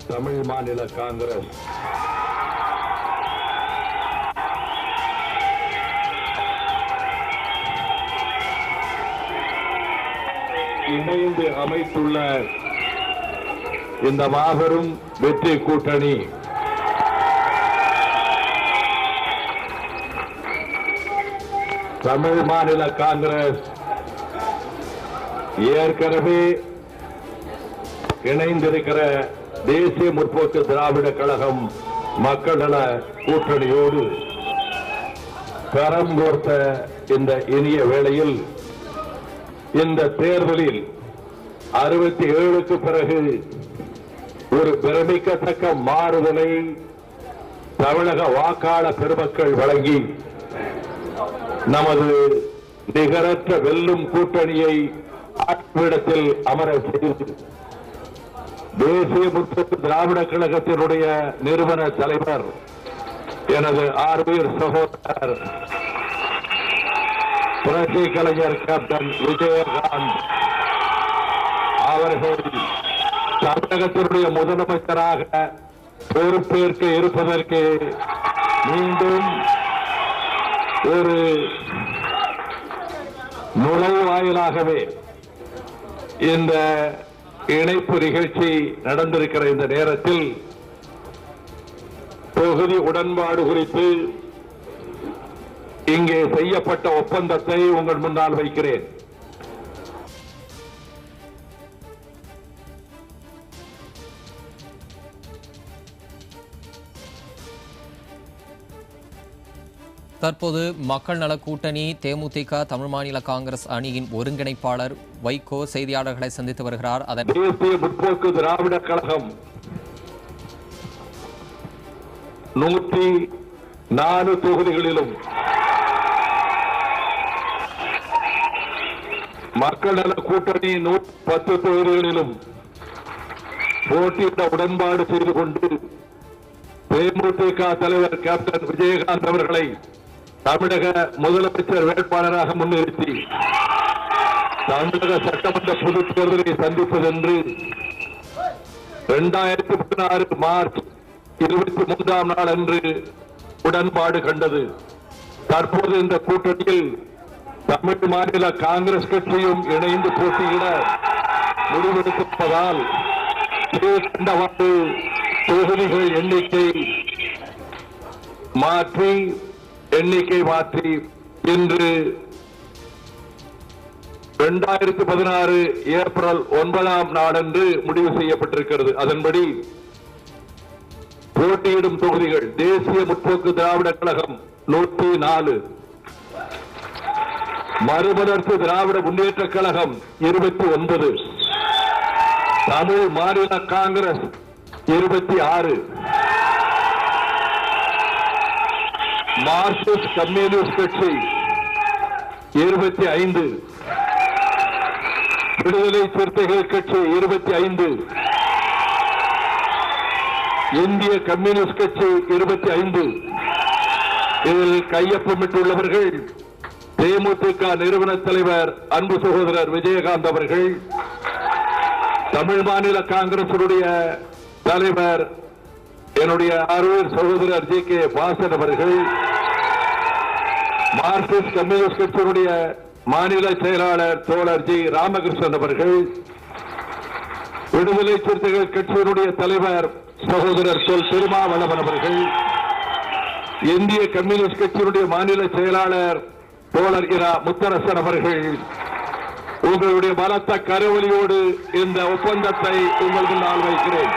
தமிழ் மாநில காங்கிரஸ் இணைந்து அமைத்துள்ள இந்த மாபெரும் வெற்றி கூட்டணி தமிழ் மாநில காங்கிரஸ் ஏற்கனவே இணைந்திருக்கிற தேசிய முற்போக்கு திராவிட கழகம் மக்கள் நல கூட்டணியோடு கரம் கோர்த்த இந்த இனிய வேளையில் இந்த தேர்தலில் 67க்கு பிறகு ஒரு பிரமிக்கத்தக்க மாறுதலை தமிழக வாக்காளர் பெருமக்கள் வழங்கி நமது நிகரற்ற வெல்லும் கூட்டணியை ஆட்சியிடத்தில் அமர செய்து தேசிய முற்போக்கு திராவிட கழகத்தினுடைய நிறுவன தலைவர் எனது ஆர்வீர் சகோதரர் புரட்சி கலைஞர் கேப்டன் விஜயகாந்த் அவர்கள் தமிழகத்தினுடைய முதலமைச்சராக பொறுப்பேற்க இருப்பதற்கு மீண்டும் ஒரு நுழைவாயிலாகவே இந்த இணைப்பு நிகழ்ச்சி நடந்திருக்கிற இந்த நேரத்தில் தொகுதி உடன்பாடு குறித்து இங்கே செய்யப்பட்ட ஒப்பந்தத்தை உங்கள் முன்னால் வைக்கிறேன். தற்போது மக்கள் நல கூட்டணி தேமுதிக தமிழ் மாநில காங்கிரஸ் அணியின் ஒருங்கிணைப்பாளர் வைகோ செய்தியாளர்களை சந்தித்து வருகிறார். அதன் தேசிய முற்போக்கு திராவிட கழகம் 104 தொகுதிகளிலும் மக்கள் நல கூட்டணி 110 தொகுதிகளிலும் போட்டியிட உடன்பாடு செய்து கொண்டு தேமுதிக தலைவர் கேப்டன் விஜயகாந்த் அவர்களை தமிழக முதலமைச்சர் வேட்பாளராக முன்னிறுத்தி தமிழக சட்டமன்ற பொதுத் தேர்தலை சந்திப்பதென்று 2016 மார்ச் 23ஆம் நாள் அன்று உடன்பாடு கண்டது. தற்போது இந்த கூட்டணியில் தமிழ் மாநில காங்கிரஸ் கட்சியும் இணைந்து போட்டியிட முடிவெடுத்திருப்பதால் தொகுதிகள் எண்ணிக்கை மாற்றி இன்று 2016 ஏப்ரல் 9ஆம் நாளன்று முடிவு செய்யப்பட்டிருக்கிறது. அதன்படி போட்டியிடும் தொகுதிகள் தேசிய முற்போக்கு திராவிட கழகம் 104, மறுமலர்ச்சி திராவிட முன்னேற்ற கழகம் 29, தமிழ் மாநில காங்கிரஸ் 26, மார்க்சிஸ்ட் கம்யூனிஸ்ட் கட்சி 25, விடுதலை சிறுத்தைகள் கட்சி 25, இந்திய கம்யூனிஸ்ட் கட்சி 25. இதில் கையொப்பமிட்டுள்ளவர்கள் தேமுதிக நிறுவன தலைவர் அன்பு சகோதரர் விஜயகாந்த் அவர்கள், தமிழ் மாநில காங்கிரசுடைய தலைவர் என்னுடைய அருள் சகோதரர் ஜி கே வாசன் அவர்கள், மார்க்சிஸ்ட் கம்யூனிஸ்ட் கட்சியினுடைய மாநில செயலாளர் தோழர் ஜி ராமகிருஷ்ணன் அவர்கள், விடுதலை சிறுத்தைகள் கட்சியினுடைய தலைவர் சகோதரர் சொல் திருமாவளவன் அவர்கள், இந்திய கம்யூனிஸ்ட் கட்சியினுடைய மாநில செயலாளர் தோழர் இரா முத்தரசன் அவர்கள் உங்களுடைய பலத்த கரவொலியோடு இந்த ஒப்பந்தத்தை உங்கள் முன்னால் வைக்கிறேன்.